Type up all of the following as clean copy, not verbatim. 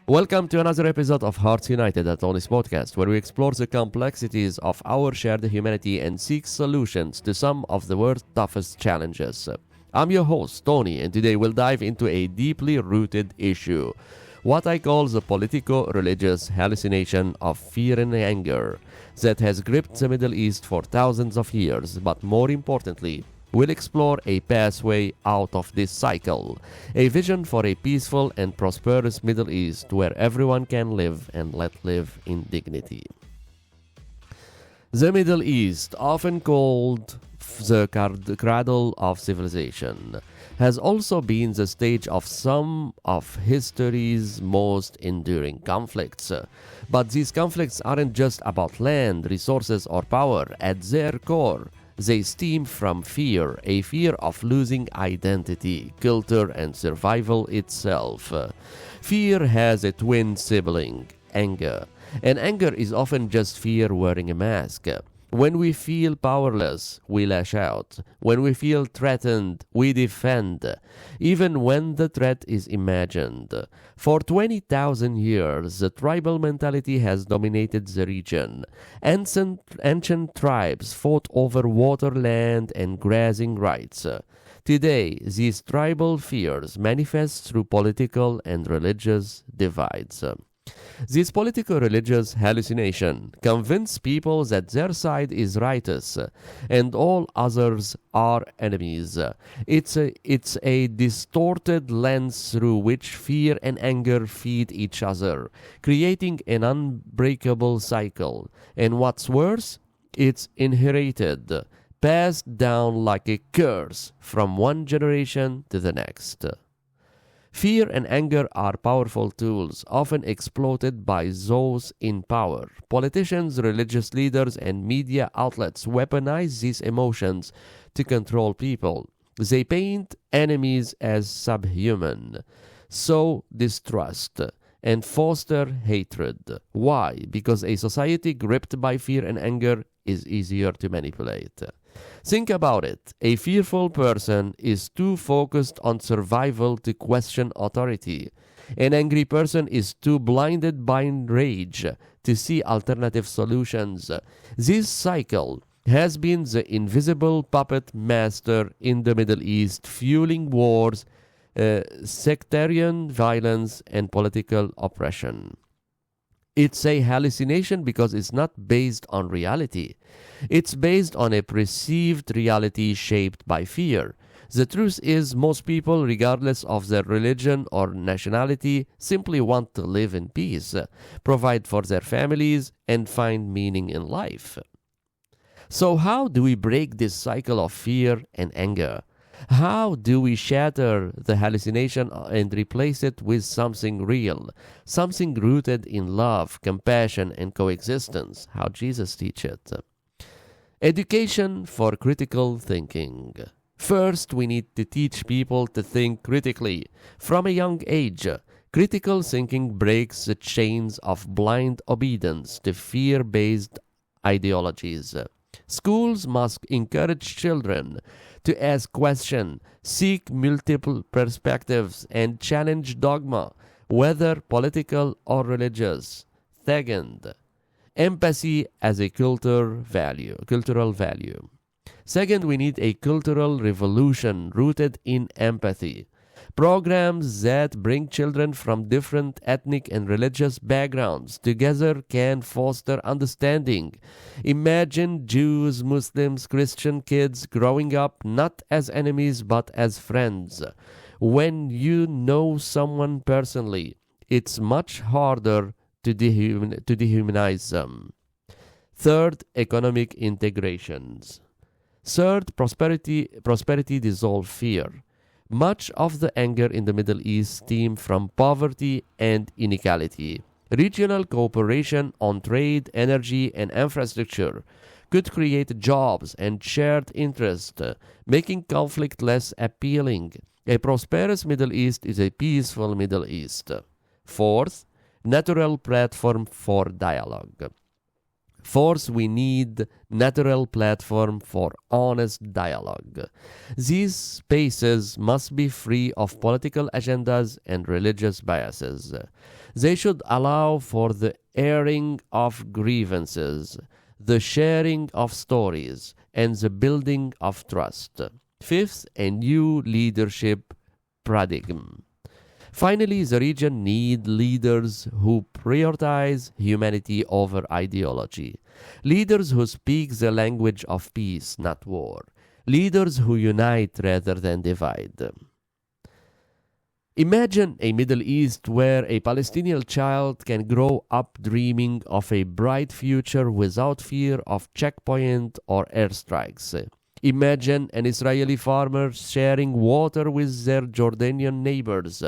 Welcome to another episode of Hearts United at Tony's podcast, where we explore the complexities of our shared humanity and seek solutions to some of the world's toughest challenges. I'm your host, Tony, and today we'll dive into a deeply rooted issue, what I call the politico-religious hallucination of fear and anger that has gripped the Middle East for thousands of years, but more importantly, we'll explore a pathway out of this cycle, a vision for a peaceful and prosperous Middle East where everyone can live and let live in dignity. The Middle East, often called the cradle of civilization, has also been the stage of some of history's most enduring conflicts. But these conflicts aren't just about land, resources, or power. At their core, they stem from fear, a fear of losing identity, culture, and survival itself. Fear has a twin sibling, anger, and anger is often just fear wearing a mask. When we feel powerless, we lash out. When we feel threatened, we defend, even when the threat is imagined. For 20,000 years, the tribal mentality has dominated the region. Ancient tribes fought over water, land, and grazing rights. Today, these tribal fears manifest through political and religious divides. This politico-religious hallucination convinces people that their side is righteous and all others are enemies. It's a distorted lens through which fear and anger feed each other, creating an unbreakable cycle. And what's worse, it's inherited, passed down like a curse from one generation to the next. Fear and anger are powerful tools, often exploited by those in power. Politicians, religious leaders, and media outlets weaponize these emotions to control people. They paint enemies as subhuman, sow distrust, and foster hatred. Why? Because a society gripped by fear and anger is easier to manipulate. Think about it. A fearful person is too focused on survival to question authority. An angry person is too blinded by rage to see alternative solutions. This cycle has been the invisible puppet master in the Middle East, fueling wars, sectarian violence, and political oppression. It's a hallucination because it's not based on reality. It's based on a perceived reality shaped by fear. The truth is, most people, regardless of their religion or nationality, simply want to live in peace, provide for their families, and find meaning in life. So how do we break this cycle of fear and anger? How do we shatter the hallucination and replace it with something real, something rooted in love, compassion, and coexistence, how Jesus teaches it? Education for critical thinking. First, we need to teach people to think critically. From a young age, critical thinking breaks the chains of blind obedience to fear-based ideologies. Schools must encourage children to ask questions, seek multiple perspectives, and challenge dogma, whether political or religious. Second, empathy as a cultural value. Second, we need a cultural revolution rooted in empathy. Programs that bring children from different ethnic and religious backgrounds together can foster understanding. Imagine Jews, Muslims, Christian kids growing up not as enemies but as friends. When you know someone personally, it's much harder to dehumanize them. Third, economic integrations. Third, prosperity dissolves fear. Much of the anger in the Middle East stems from poverty and inequality. Regional cooperation on trade, energy, and infrastructure could create jobs and shared interest, making conflict less appealing. A prosperous Middle East is a peaceful Middle East. Fourth, natural platform for dialogue. Fourth, we need natural platform for honest dialogue. These spaces must be free of political agendas and religious biases. They should allow for the airing of grievances, the sharing of stories, and the building of trust. Fifth, a new leadership paradigm. Finally, the region needs leaders who prioritize humanity over ideology. Leaders who speak the language of peace, not war. Leaders who unite rather than divide. Imagine a Middle East where a Palestinian child can grow up dreaming of a bright future without fear of checkpoint or airstrikes. Imagine an Israeli farmer sharing water with their Jordanian neighbors,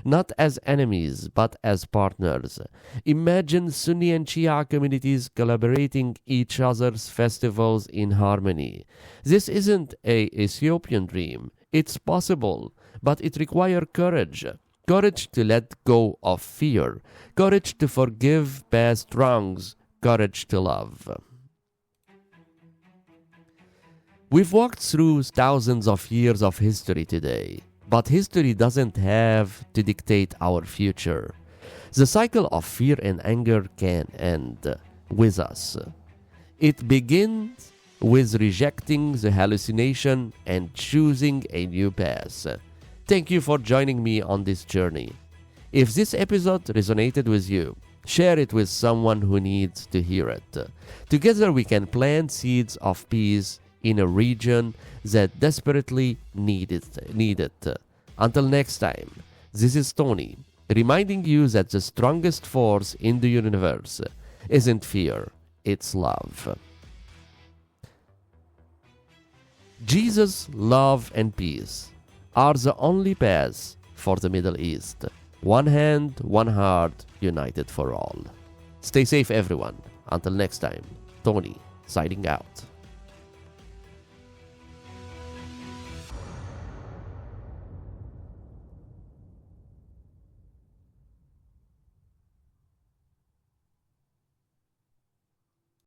not as enemies, but as partners. Imagine Sunni and Shia communities collaborating each other's festivals in harmony. This isn't an Ethiopian dream. It's possible, but it requires courage. Courage to let go of fear. Courage to forgive past wrongs. Courage to love. We've walked through thousands of years of history today, but history doesn't have to dictate our future. The cycle of fear and anger can end with us. It begins with rejecting the hallucination and choosing a new path. Thank you for joining me on this journey. If this episode resonated with you, share it with someone who needs to hear it. Together we can plant seeds of peace in a region that desperately need it. Until next time, this is Tony, reminding you that the strongest force in the universe isn't fear, it's love. Jesus, love, and peace are the only paths for the Middle East. One hand, one heart, united for all. Stay safe, everyone. Until next time, Tony, signing out.